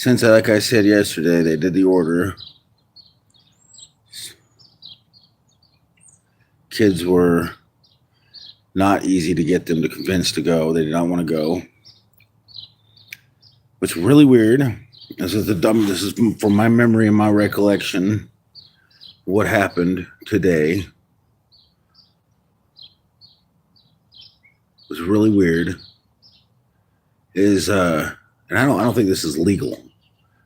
since, like I said yesterday, they did the order. Kids were not easy to get them to convince to go. They did not want to go. What's really weird, this is from my memory and my recollection, what happened today was really weird is and I don't think this is legal.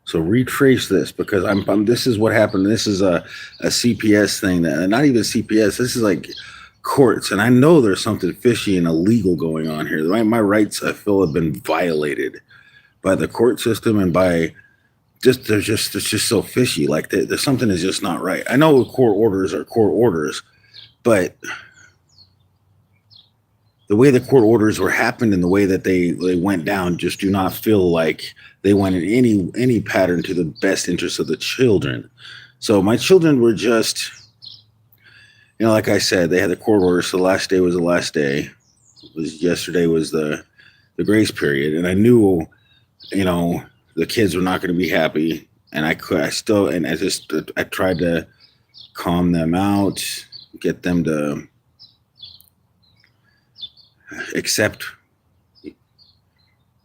So retrace this because this is what happened. This is a CPS thing that not even CPS. This is like courts, and I know there's something fishy and illegal going on here. My rights, I feel, have been violated by the court system and by it's just so fishy. Like there's something is just not right. I know court orders are court orders, but the way the court orders were happened and the way that they went down just do not feel like they went in any pattern to the best interest of the children. So my children were just, like I said, they had the court order. So the last day was the last day. Yesterday was the grace period, and I knew, the kids were not going to be happy, and I tried to calm them out, get them to accept,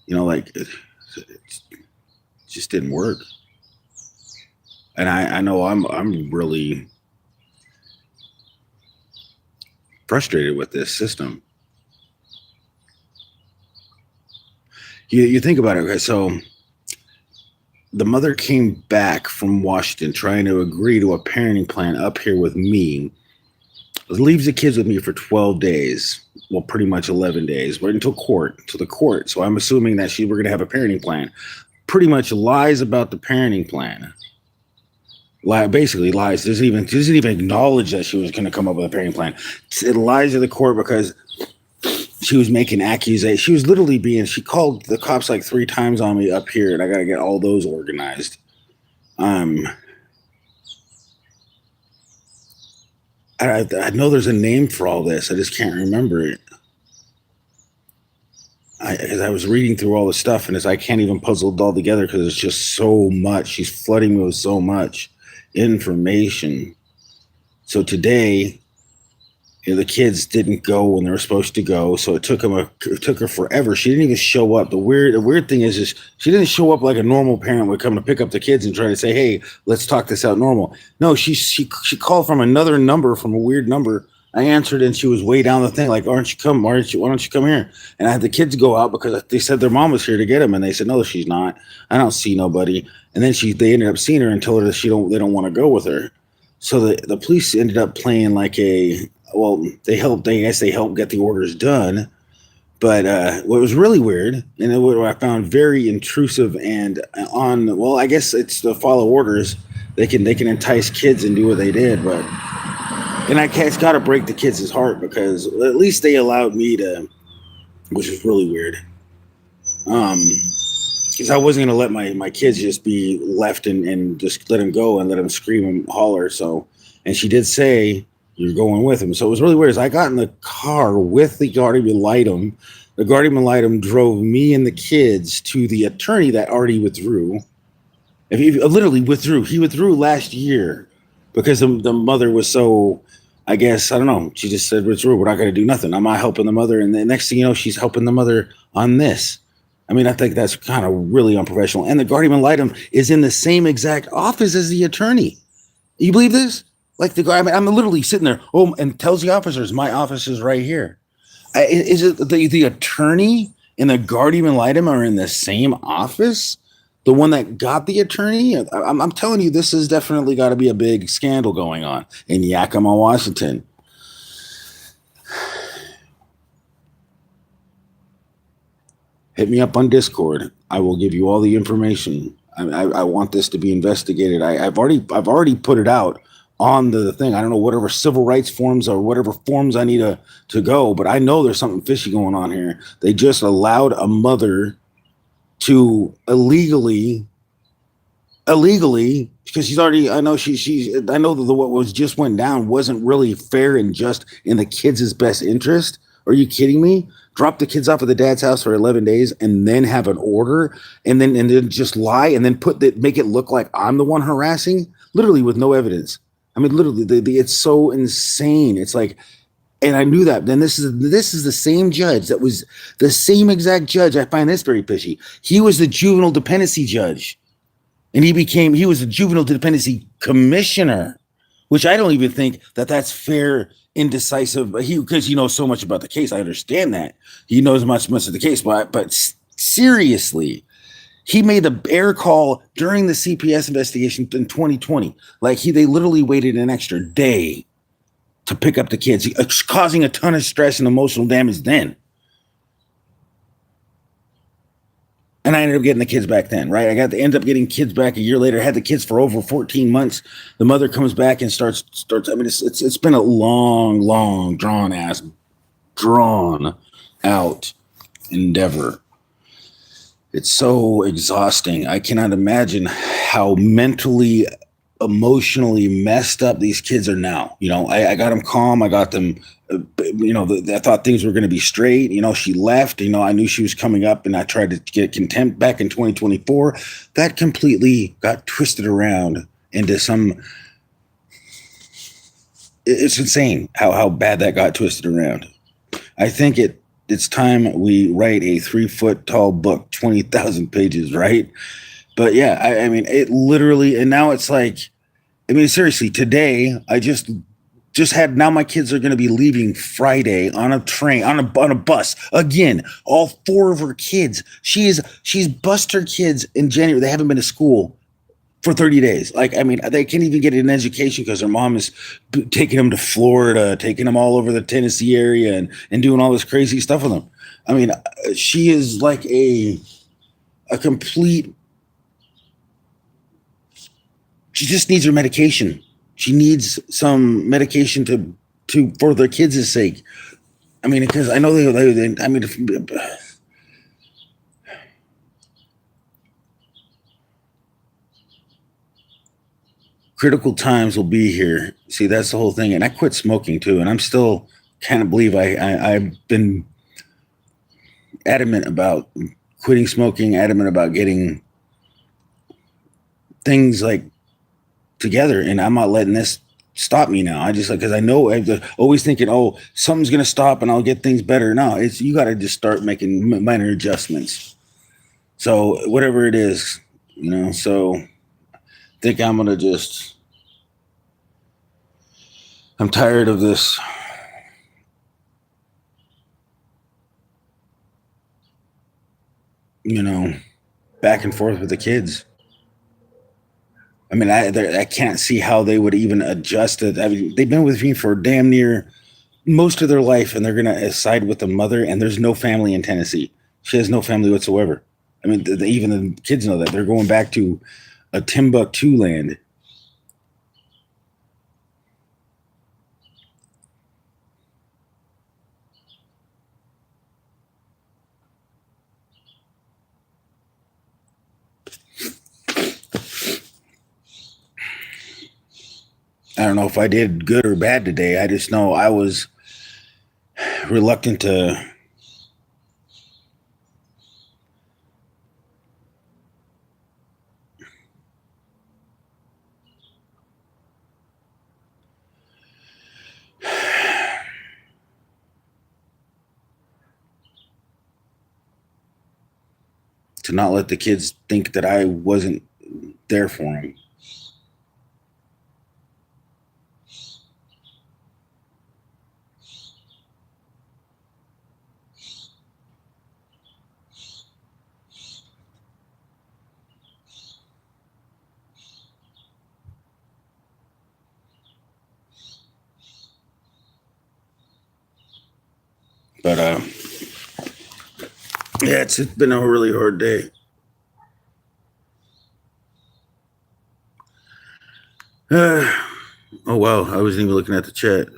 like it just didn't work. And I know I'm really frustrated with this system. You think about it, okay? So the mother came back from Washington trying to agree to a parenting plan up here with me, leaves the kids with me for 12 days. Well, pretty much 11 days, right until the court. So I'm assuming that we're going to have a parenting plan. Pretty much lies about the parenting plan. Basically lies. Doesn't even acknowledge that she was going to come up with a parenting plan. It lies to the court because she was making accusations. She was literally she called the cops like 3 times on me up here, and I got to get all those organized. I know there's a name for all this. I just can't remember it. As I was reading through all the stuff, and I can't even puzzle it all together because it's just so much. She's flooding me with so much information. So today, the kids didn't go when they were supposed to go, so it took her forever. She didn't even show up. The weird thing is she didn't show up like a normal parent would come to pick up the kids and try to say, "Hey, let's talk this out normal." No, she called from another number, from a weird number. I answered, and she was way down the thing, like, why don't you come here? And I had the kids go out because they said their mom was here to get them, and they said, no, she's not. I don't see nobody. And then they ended up seeing her and told her that they don't want to go with her. So the police ended up playing like they helped get the orders done. But what was really weird, and what I found very intrusive and I guess it's to follow orders. They can entice kids and do what they did, but it's got to break the kids' heart because at least they allowed me to, which was really weird. Because I wasn't going to let my kids just be left and just let them go and let them scream and holler. So, and she did say, you're going with him. So it was really weird. As I got in the car with the guardian ad litem, the guardian ad litem drove me and the kids to the attorney that already withdrew. He literally withdrew. He withdrew last year because the mother was so, I guess, I don't know. She just said, withdrew. We're not going to do nothing. I'm not helping the mother. And the next thing you know, she's helping the mother on this. I mean, I think that's kind of really unprofessional. And the guardian ad litem is in the same exact office as the attorney. You believe this? Like the guy, I'm literally sitting there. Oh, and tells the officers, my office is right here. Is it the attorney and the guardian ad litem are in the same office? The one that got the attorney? I'm telling you, this has definitely got to be a big scandal going on in Yakima, Washington. Hit me up on Discord. I will give you all the information. I want this to be investigated. I've already put it out on the thing. I don't know whatever civil rights forms or whatever forms I need to go, but I know there's something fishy going on here. They just allowed a mother to illegally, because she's already, I know I know that what was just went down wasn't really fair and just in the kids' best interest. Are you kidding me? drop the kids off at the dad's house for 11 days and then have an order and then just lie and then make it look like I'm the one harassing, literally with no evidence. I mean, literally, it's so insane. It's like, and I knew that. Then this is the same judge that was the same exact judge. I find this very fishy. He was the juvenile dependency judge, and he was the juvenile dependency commissioner, which I don't even think that's fair, indecisive. Because he knows so much about the case. I understand that he knows much of the case, but seriously, he made the error call during the CPS investigation in 2020. Like they literally waited an extra day to pick up the kids, causing a ton of stress and emotional damage then. And I ended up getting the kids back then, right? End up getting kids back a year later. Had the kids for over 14 months. The mother comes back and starts. I mean, it's been a long, drawn out endeavor. It's so exhausting. I cannot imagine how mentally, emotionally messed up these kids are now. I got them calm. I got them, I thought things were going to be straight. She left. I knew she was coming up, and I tried to get contempt back in 2024. That completely got twisted around into some. It's insane how bad that got twisted around. I think it's time we write a 3-foot tall book, 20,000 pages, right? But yeah, I mean, it literally, and now it's like, I mean, seriously, today I just had, now my kids are going to be leaving Friday on a train, on a bus. Again, all 4 of her kids. She's bussed her kids in January. They haven't been to school for 30 days. Like, I mean, they can't even get an education because their mom is taking them to Florida, taking them all over the Tennessee area and doing all this crazy stuff with them. I mean, she is like a complete, she just needs her medication. She needs some medication to for their kids' sake. I mean, because I know they I mean, critical times will be here. See, that's the whole thing. And I quit smoking too, and I'm still kind of believe I've been adamant about quitting smoking, adamant about getting things like together, and I'm not letting this stop me now. I just, like, because I know I'm always thinking, oh, something's gonna stop and I'll get things better. No, it's, you got to just start making minor adjustments. So whatever it is, So I think I'm gonna just. I'm tired of this. Back and forth with the kids. I mean, I can't see how they would even adjust it. I mean, they've been with me for damn near most of their life, and they're going to side with the mother, and there's no family in Tennessee. She has no family whatsoever. I mean, even the kids know that. They're going back to a Timbuktu land. I don't know if I did good or bad today. I just know I was reluctant to not let the kids think that I wasn't there for them. But yeah, it's been a really hard day. Oh wow, I wasn't even looking at the chat.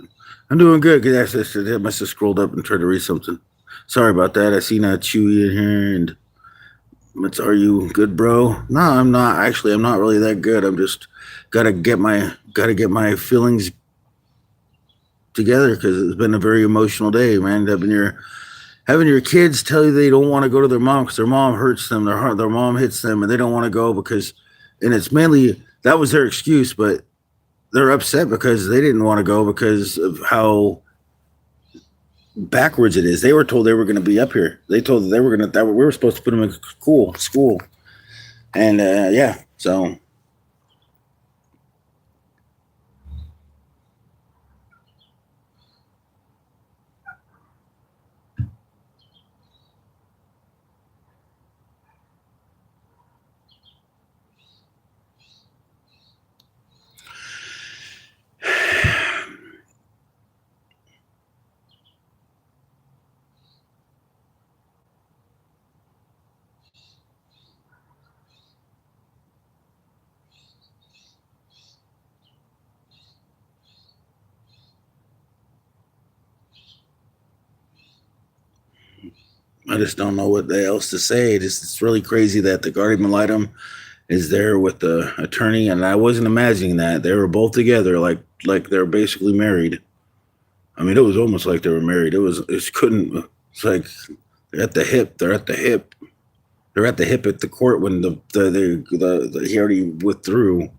I'm doing good. I must have scrolled up and tried to read something. Sorry about that. I see now Chewy in here, and are you good, bro? No, I'm not. Actually, I'm not really that good. I'm just gotta get my feelings together because it's been a very emotional day, man. I've been here Having your kids tell you they don't want to go to their mom because their mom hurts them, their mom hits them, and they don't want to go because, and it's mainly that was their excuse, but they're upset because they didn't want to go because of how backwards it is. They were told they were going to be up here. They told they were going to that we were supposed to put them in school, and yeah, so I just don't know what else to say. It's really crazy that the guardian ad litem is there with the attorney, and I wasn't imagining that they were both together, like they're basically married. I mean, it was almost like they were married. It couldn't. It's like they're at the hip. They're at the hip. They're at the hip at the court when the he already withdrew.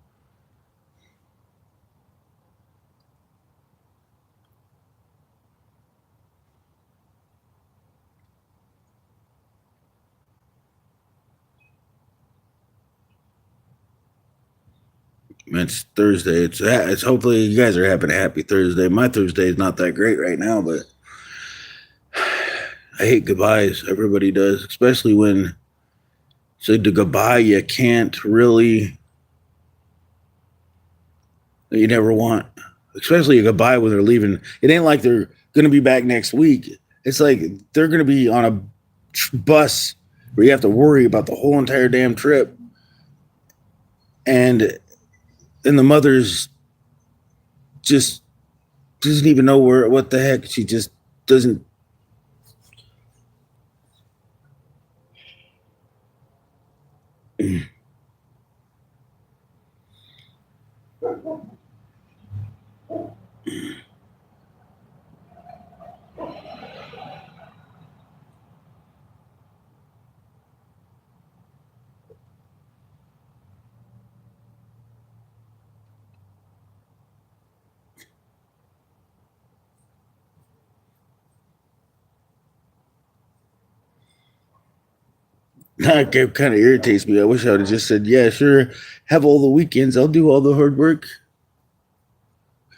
It's Thursday. It's hopefully you guys are having a happy Thursday. My Thursday is not that great right now, but I hate goodbyes. Everybody does, especially when say the goodbye you can't really you never want. Especially a goodbye when they're leaving. It ain't like they're gonna be back next week. It's like they're gonna be on a bus where you have to worry about the whole entire damn trip, and the mother's just doesn't even know what the heck she just doesn't. It kind of irritates me. I wish I would have just said, "Yeah, sure, have all the weekends. I'll do all the hard work."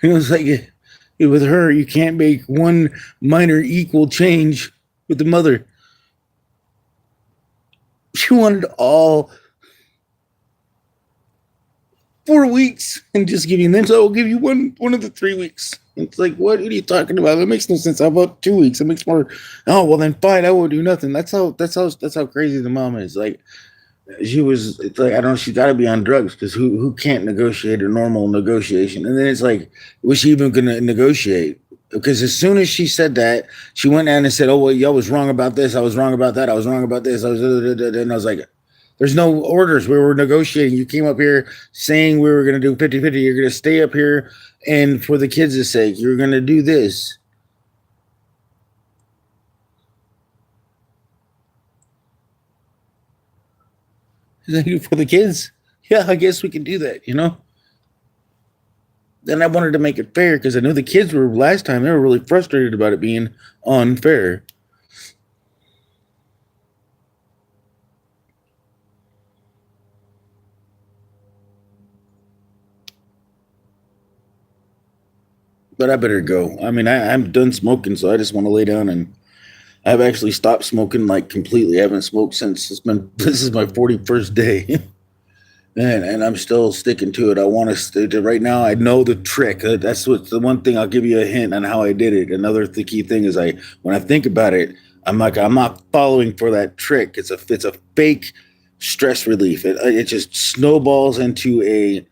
You know, it's like with her, you can't make one minor equal change with the mother. She wanted all 4 weeks and just give you, and then so I'll give you one of the 3 weeks. It's like, what are you talking about? That makes no sense. How about 2 weeks? It makes more. Oh well, then fine. I won't do nothing. That's how crazy the mom is. Like she was. It's like I don't know. She's got to be on drugs because who can't negotiate a normal negotiation? And then it's like, was she even going to negotiate? Because as soon as she said that, she went down and said, "Oh well, y'all was wrong about this. I was wrong about that. I was wrong about this. I was," and I was like, "There's no orders. We were negotiating. You came up here saying we were going to do 50-50. You're going to stay up here, and for the kids' sake, you're going to do this." For the kids, yeah, I guess we can do that. Then I wanted to make it fair because I know the kids were last time they were really frustrated about it being unfair. But I better go. I mean, I'm done smoking, so I just want to lay down, and I've actually stopped smoking like completely. I haven't smoked since this is my 41st day. And I'm still sticking to it. I want to stay to right now. I know the trick. That's what's the one thing I'll give you a hint on how I did it. Another key thing is when I think about it, I'm not following for that trick. It's a fake stress relief. It just snowballs into a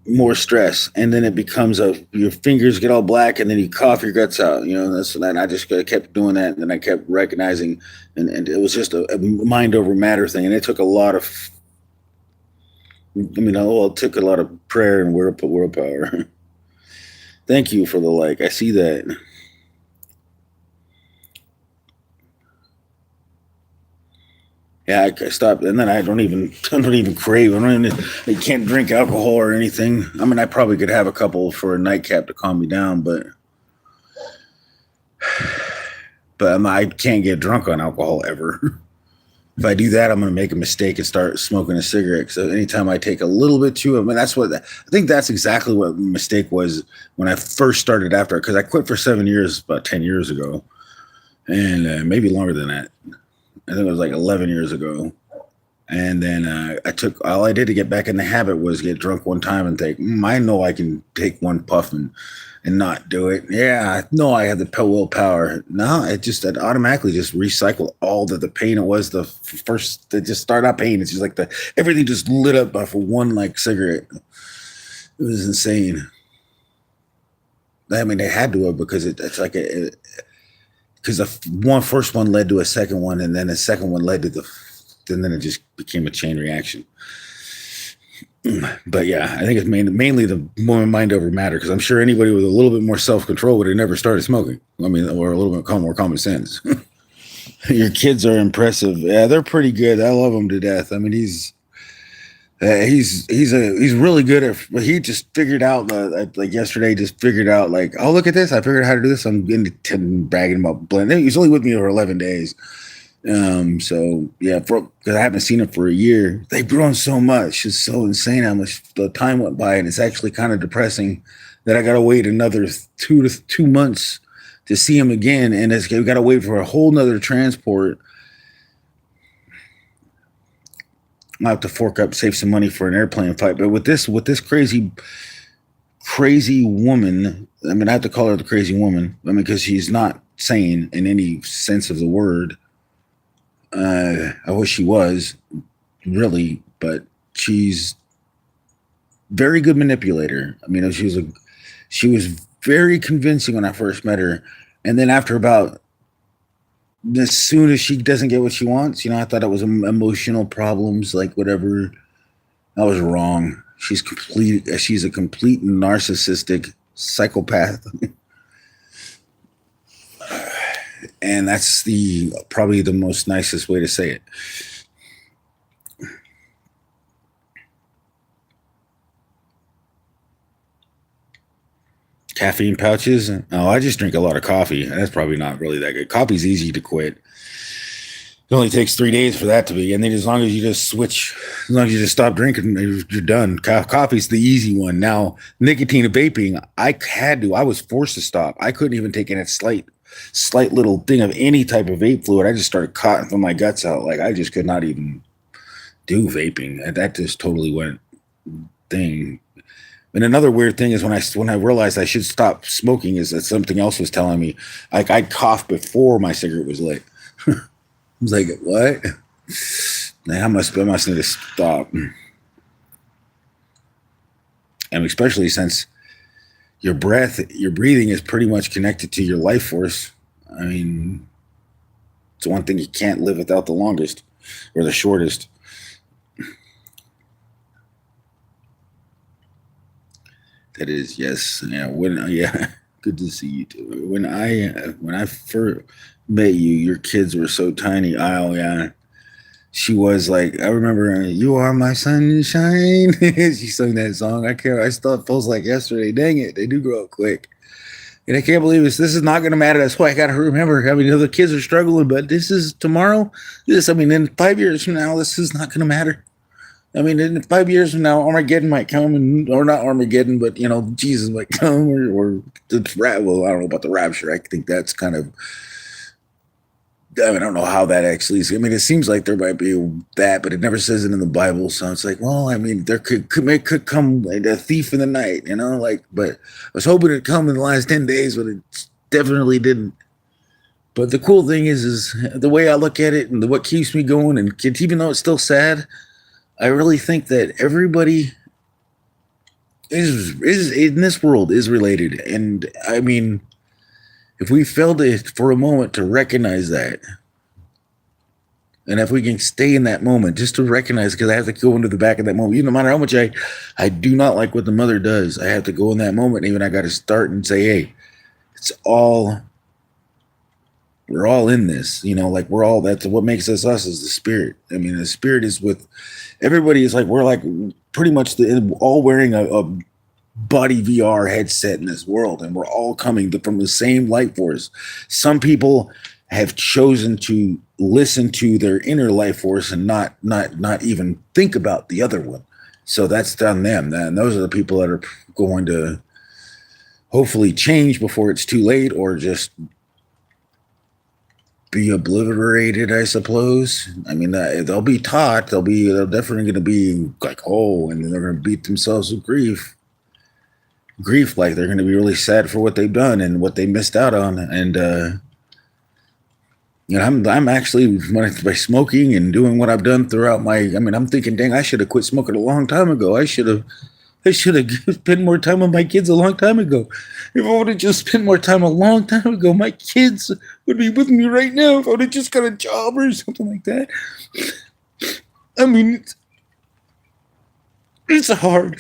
more stress, and then it becomes your fingers get all black, and then you cough your guts out. And I just kept doing that, and then I kept recognizing, and it was just a mind over matter thing, and it took a lot of it took a lot of prayer and willpower. Thank you for the like. I see that. Yeah, I stopped, and then I don't even crave. I can't drink alcohol or anything. I mean, I probably could have a couple for a nightcap to calm me down, but I can't get drunk on alcohol ever. If I do that, I'm going to make a mistake and start smoking a cigarette. So anytime I take a little bit too, I mean, I think that's exactly what the mistake was when I first started after, because I quit for 7 years about 10 years ago, and maybe longer than that. I think it was like 11 years ago. And then all I did to get back in the habit was get drunk one time and think, I know I can take one puff and not do it. Yeah, I know I had the willpower. No, it automatically just recycled all the pain it was the first, to just start out pain. It's just like everything just lit up for one like cigarette. It was insane. I mean, they had to have, because it's like because the first one led to a second one, and then the second one led to and then it just became a chain reaction. But yeah, I think it's mainly the more mind over matter, because I'm sure anybody with a little bit more self-control would have never started smoking. I mean, or a little bit more common sense. Your kids are impressive. Yeah, they're pretty good. I love them to death. I mean, he's really good at. He just figured out like yesterday. Just figured out like, oh, look at this! I figured out how to do this. I'm bragging about blend. He's only with me for 11 days. So yeah, because I haven't seen him for a year. They've grown so much. It's so insane how much the time went by, and it's actually kind of depressing that I got to wait another 2 months to see him again, and we got to wait for a whole nother transport. I have to fork up, save some money for an airplane flight. But with this crazy woman, I mean, I have to call her the crazy woman. I mean, because she's not sane in any sense of the word. I wish she was, really, but she's very good manipulator. I mean, she was very convincing when I first met her, and then after about, as soon as she doesn't get what she wants, I thought it was emotional problems, like whatever. I was wrong. She's a complete narcissistic psychopath. And that's probably the most nicest way to say it. Caffeine pouches. Oh, I just drink a lot of coffee. That's probably not really that good. Coffee's easy to quit. It only takes 3 days for that to be. And then as long as you just stop drinking, you're done. Coffee's the easy one. Now, nicotine and vaping, I was forced to stop. I couldn't even take in a slight little thing of any type of vape fluid. I just started coughing from my guts out. Like, I just could not even do vaping. That just totally went thing. And another weird thing is when I realized I should stop smoking, is that something else was telling me. Like, I'd cough before my cigarette was lit. I was like, what? I must need to stop. And especially since your breathing is pretty much connected to your life force. I mean, it's one thing you can't live without the longest or the shortest. That is, yes. Yeah. Good to see you too. When I first met you, your kids were so tiny. Oh yeah. She was like, I remember, "You are my sunshine." She sung that song. I still, it feels like yesterday. Dang it, they do grow up quick. And I can't believe this. This is not going to matter. That's why I got to remember. I mean, the kids are struggling, but this is tomorrow. In 5 years from now, this is not going to matter. I mean, in 5 years from now, Armageddon might come, or not Armageddon, but Jesus might come, or well, I don't know about the rapture. I think that's kind of. I mean, I don't know how that actually is. I mean, it seems like there might be that, but it never says it in the Bible. So it's like, well, I mean, there could come like a thief in the night, but I was hoping it'd come in the last 10 days, but it definitely didn't. But the cool thing is the way I look at it, and what keeps me going, and even though it's still sad, I really think that everybody is in this world is related. And I mean, if we fail for a moment to recognize that, and if we can stay in that moment, just to recognize, because I have to go into the back of that moment, no matter how much I do not like what the mother does, I have to go in that moment. And even I got to start and say, hey, it's all We're all in this, like we're all, that's what makes us us is the spirit. I mean, the spirit is with everybody. Is like, we're like pretty much all wearing a body VR headset in this world, and we're all coming from the same light force. Some people have chosen to listen to their inner life force and not even think about the other one. So that's on them. And those are the people that are going to hopefully change before it's too late, or just be obliterated, I suppose. I mean, they'll be taught. They're definitely going to be like, oh, and then they're going to beat themselves with grief, like they're going to be really sad for what they've done and what they missed out on. And I'm actually, by smoking and doing what I've done throughout I'm thinking, dang, I should have quit smoking a long time ago. I should have spent more time with my kids a long time ago. If I would have just spent more time a long time ago, my kids would be with me right now. If I would have just got a job or something like that. I mean, it's hard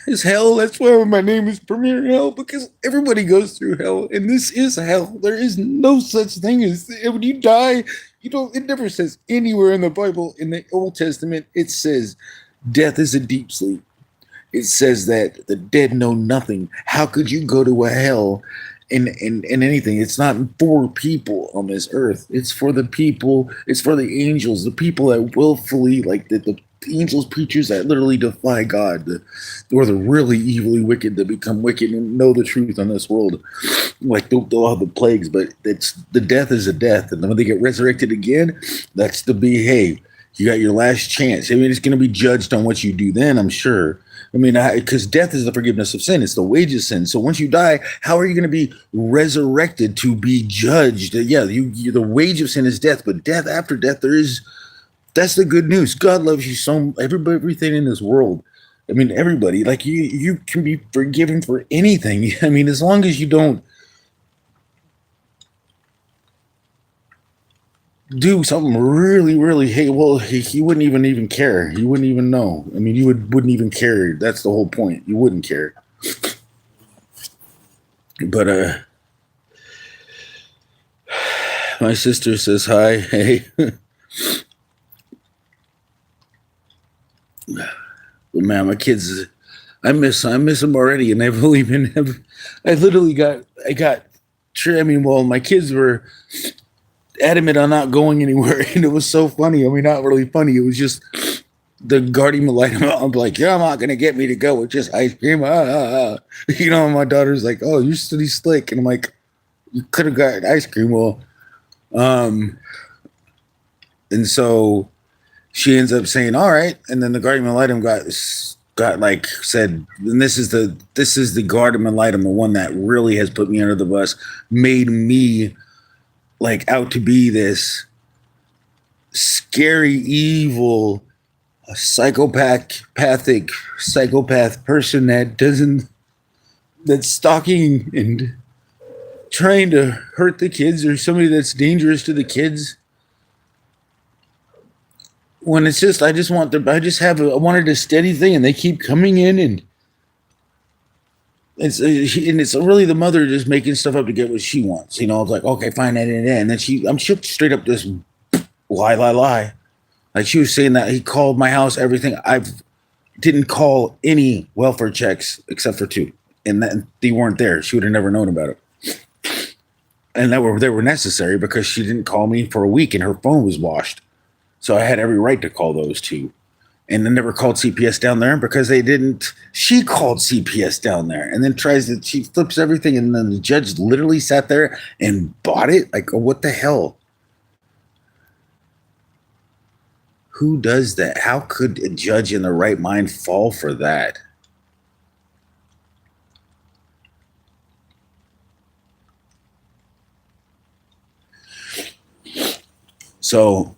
as hell. That's why my name is PremiereHell, because everybody goes through hell, and this is hell. There is no such thing as, when you die, it never says anywhere in the Bible, in the Old Testament, it says death is a deep sleep. It says that the dead know nothing. How could you go to a hell in anything? It's not for people on this earth. It's for the people. It's for the angels, the people that willfully, like the angels, preachers that literally defy God, or the really evilly wicked that become wicked and know the truth on this world. Like they'll have the plagues, but it's the death is a death, and then when they get resurrected again, that's the be. Hey, you got your last chance. I mean, it's going to be judged on what you do then, I'm sure. I mean, because death is the forgiveness of sin. It's the wages of sin. So once you die, how are you going to be resurrected to be judged? Yeah, the wage of sin is death, but death after death, that's the good news. God loves you so, everything in this world. I mean, everybody, like you can be forgiven for anything. I mean, as long as you don't do something really, really, hey, well, he wouldn't even care. He wouldn't even know. I mean, wouldn't even care. That's the whole point. You wouldn't care. But my sister says hi. Hey. But man, my kids, I miss them already, and I've only been. I literally got. I mean, well, my kids were adamant on not going anywhere, and it was so funny. I mean, not really funny. It was just the guardian light. I'm like, you're not gonna get me to go with just ice cream. My daughter's like, oh, you're pretty slick, and I'm like, you could have got ice cream. Well, and so she ends up saying, all right, and then the guardian ad litem got like said, and this is the guardian ad litem, the one that really has put me under the bus, made me like out to be this scary, evil, psychopath person that's stalking and trying to hurt the kids, or somebody that's dangerous to the kids. When it's just, I wanted a steady thing, and they keep coming in, and it's really the mother just making stuff up to get what she wants. It's like, okay, fine, and then she'll straight up just lie. Like she was saying that he called my house, everything. I didn't call any welfare checks except for 2, and that they weren't there. She would have never known about it, and they were necessary because she didn't call me for a week, and her phone was washed. So I had every right to call those 2. And then never called CPS down there because they didn't. She called CPS down there, and then she flips everything, and then the judge literally sat there and bought it. Like, oh, what the hell? Who does that? How could a judge in the right mind fall for that? So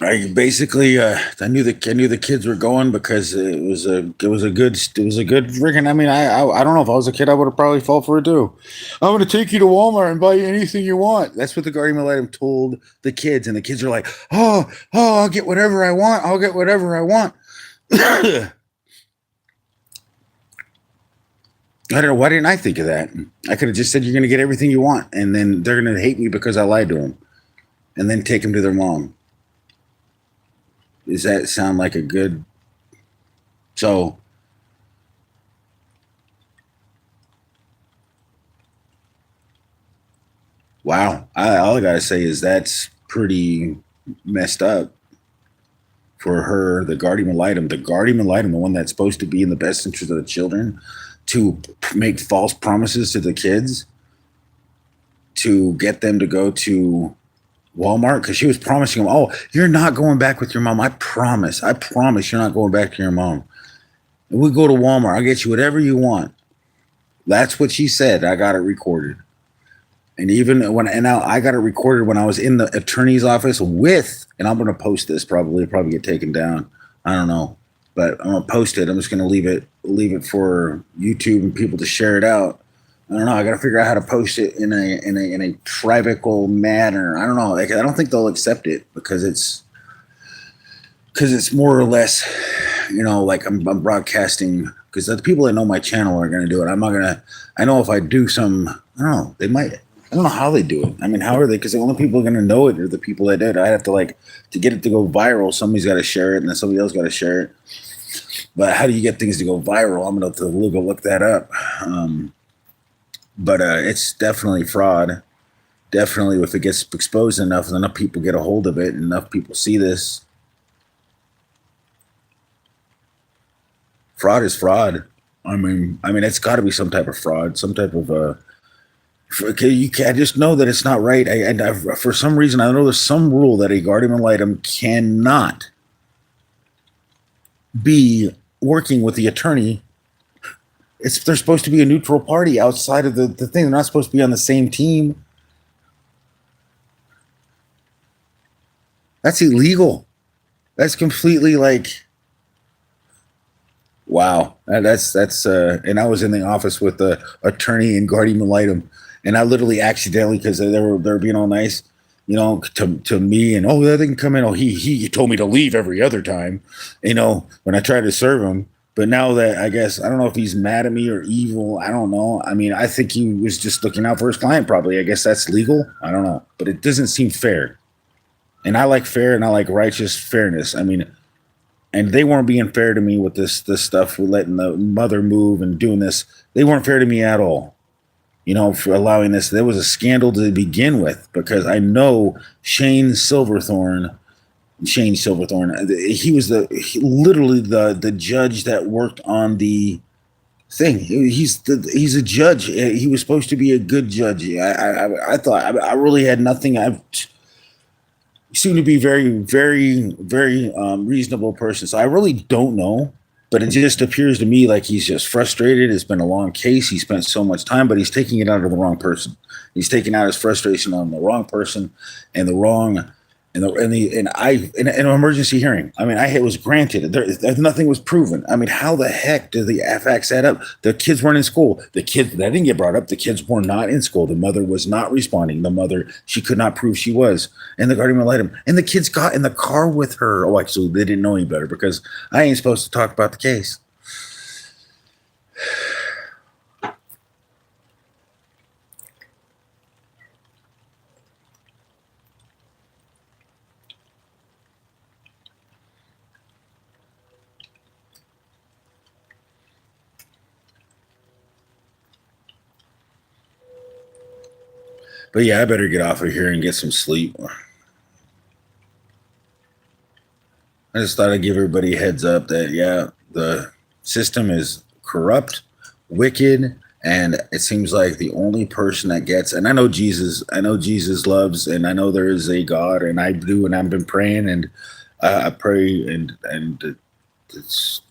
I basically I knew the kids were going because it was a good freaking. I mean, I don't know, if I was a kid, I would have probably fall for it too. I'm gonna take you to Walmart and buy you anything you want. That's what the guardian ad litem told the kids, and the kids are like, oh, I'll get whatever I want. I'll get whatever I want. I don't know. Why didn't I think of that? I could have just said, you're going to get everything you want. And then they're going to hate me because I lied to them. And then take them to their mom. Does that sound like a good? So, wow. All I got to say is that's pretty messed up for her, the guardian ad litem, the one that's supposed to be in the best interest of the children, to make false promises to the kids to get them to go to Walmart, because she was promising them, oh, you're not going back with your mom. I promise you're not going back to your mom. And we go to Walmart. I'll get you whatever you want. That's what she said. I got it recorded. And even when, and now I got it recorded when I was in the attorney's office with, and I'm going to post this probably, it'll probably get taken down. I don't know, but I'm going to post it. I'm just going to leave it for YouTube and people to share it out. I don't know. I got to figure out how to post it in a private manner. I don't know. Like, I don't think they'll accept it because it's more or less, like I'm broadcasting, because the people that know my channel are going to do it. I'm not going to, I know if I do some, I don't know, they might, I don't know how they do it. I mean, how are they? Because the only people are going to know it are the people that did. I have to to get it to go viral, somebody's got to share it and then somebody else got to share it. But how do you get things to go viral? I'm going to have to go look that up. But it's definitely fraud. Definitely, if it gets exposed enough people get a hold of it, and enough people see this. Fraud is fraud. I mean, it's got to be some type of fraud, some type of you can't just know that it's not right. For some reason, I know there's some rule that a guardian ad litem cannot be working with the attorney. They're supposed to be a neutral party outside of the thing. They're not supposed to be on the same team. That's illegal. That's completely wow. That's and I was in the office with the attorney and guardian ad litem, and I literally accidentally, because they were being all nice, to me, and they can come in. Oh, he told me to leave every other time, when I tried to serve him. But now that, I guess, I don't know if he's mad at me or evil. I don't know. I mean, I think he was just looking out for his client, probably. I guess that's legal. I don't know. But it doesn't seem fair. And I like fair and I like righteous fairness. I mean, and they weren't being fair to me with this stuff, with letting the mother move and doing this. They weren't fair to me at all, for allowing this. There was a scandal to begin with, because I know Shane Silverthorne, he was literally the judge that worked on the thing. He's a judge. He was supposed to be a good judge. I thought I really had nothing. He seemed to be very, very, very reasonable person. So I really don't know, but it just appears to me like he's just frustrated. It's been a long case. He spent so much time, but he's taking it out on the wrong person. He's taking out his frustration on the wrong person and the wrong. In an emergency hearing, I mean, it was granted. Nothing was proven. I mean, how the heck did the facts add up? The kids weren't in school. The kids, that didn't get brought up. The kids were not in school. The mother was not responding. The mother, she could not prove she was. And the guardian ad litem. And the kids got in the car with her. Oh, actually, they didn't know any better, because I ain't supposed to talk about the case. But yeah, I better get off of here and get some sleep. I just thought I'd give everybody a heads up that, yeah, the system is corrupt, wicked, and it seems like the only person that gets, and I know Jesus loves, and I know there is a God, and I do, and I've been praying, and I pray, and it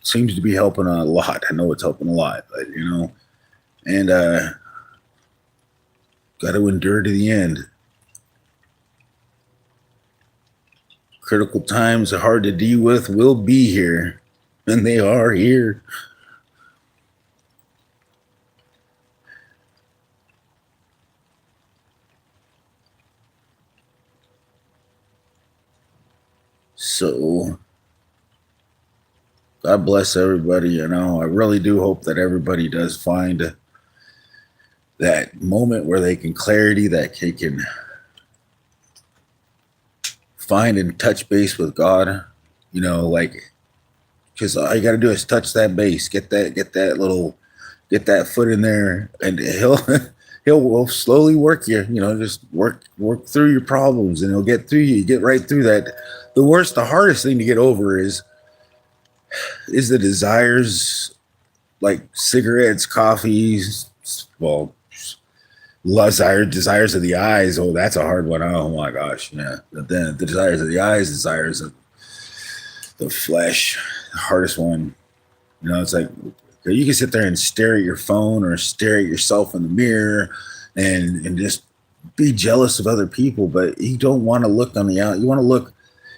seems to be helping a lot. I know it's helping a lot, but, and got to endure to the end. Critical times are hard to deal with, will be here, and they are here. So, God bless everybody. I really do hope that everybody does find that moment where they can clarity, that they can find and touch base with God, like, because all you got to do is touch that base, get that foot in there, and he'll he'll will slowly work you, just work through your problems, and he'll get through you. You get right through that. The hardest thing to get over is the desires, like cigarettes, coffees, well, desires of the eyes. Oh, that's a hard one. Oh my gosh, yeah. But then the desires of the eyes, desires of the flesh, the hardest one. It's like you can sit there and stare at your phone or stare at yourself in the mirror and just be jealous of other people, but you don't want to look on the out. You want to look.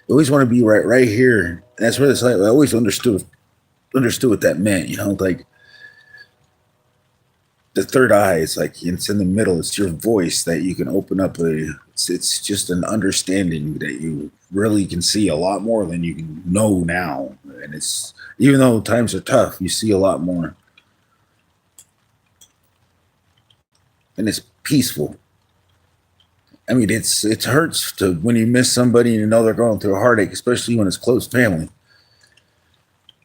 You always want to be right here. And that's what it's like. I always understood what that meant. Like the third eye is like it's in the middle. It's your voice that you can open up. It's just an understanding that you really can see a lot more than you can know now. And it's, even though times are tough, you see a lot more. And it's peaceful. I mean, it hurts to when you miss somebody and you know they're going through a heartache, especially when it's close family.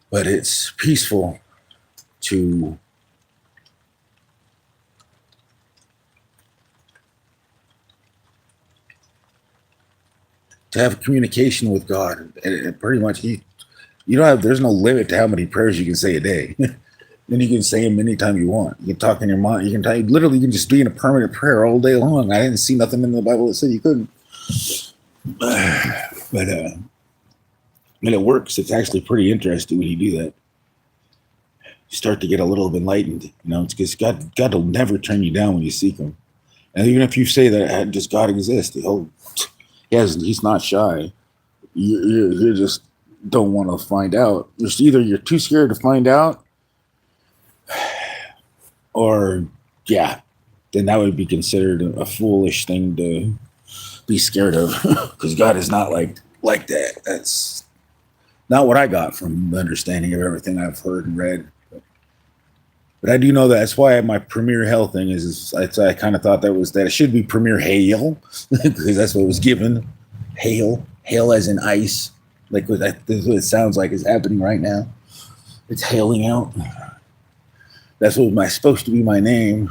But it's peaceful to have communication with God. And pretty much you don't have, there's no limit to how many prayers you can say a day. And you can say them anytime you want. You can talk in your mind. You can just be in a permanent prayer all day long. I didn't see nothing in the Bible that said you couldn't. But when it works, it's actually pretty interesting when you do that. You start to get a little enlightened. It's because God will never turn you down when you seek Him. And even if you say that does God exist, He's not shy. You just don't want to find out. Either you're too scared to find out, or then that would be considered a foolish thing to be scared of, because God is not like that. That's not what I got from the understanding of everything I've heard and read. But I do know that's why my PremiereHell thing is I kind of thought that it should be PremiereHell, because that's what was given. Hail as in ice, like that's what it sounds like is happening right now. It's hailing out. That's what supposed to be my name.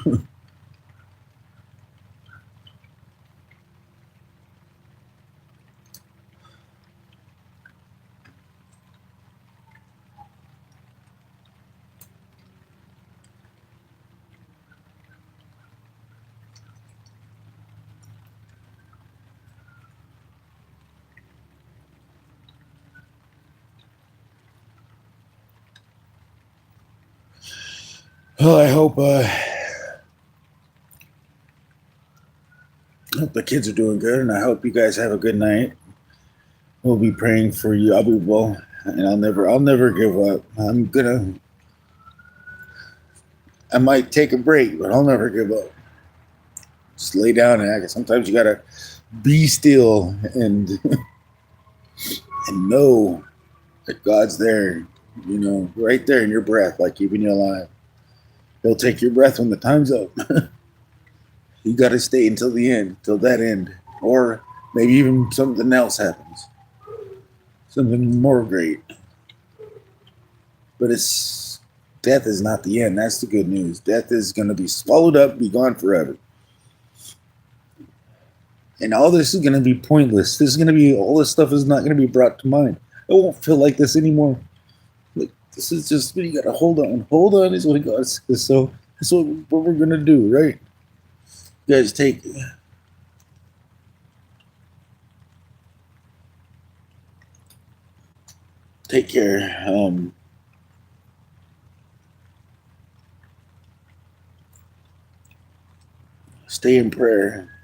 Well, I hope the kids are doing good, and I hope you guys have a good night. We'll be praying for you. And I'll never give up. I might take a break, but I'll never give up. Just lay down and act. Sometimes you gotta be still and and know that God's there, right there in your breath, like keeping you alive. He'll take your breath when the time's up. You got to stay until the end, till that end. Or maybe even something else happens. Something more great. But death is not the end. That's the good news. Death is going to be swallowed up, be gone forever. And all this is going to be pointless. All this stuff is not going to be brought to mind. I won't feel like this anymore. This is just, you got to hold on. Hold on is what God says. So that's what we're going to do, right? You guys take care. Stay in prayer.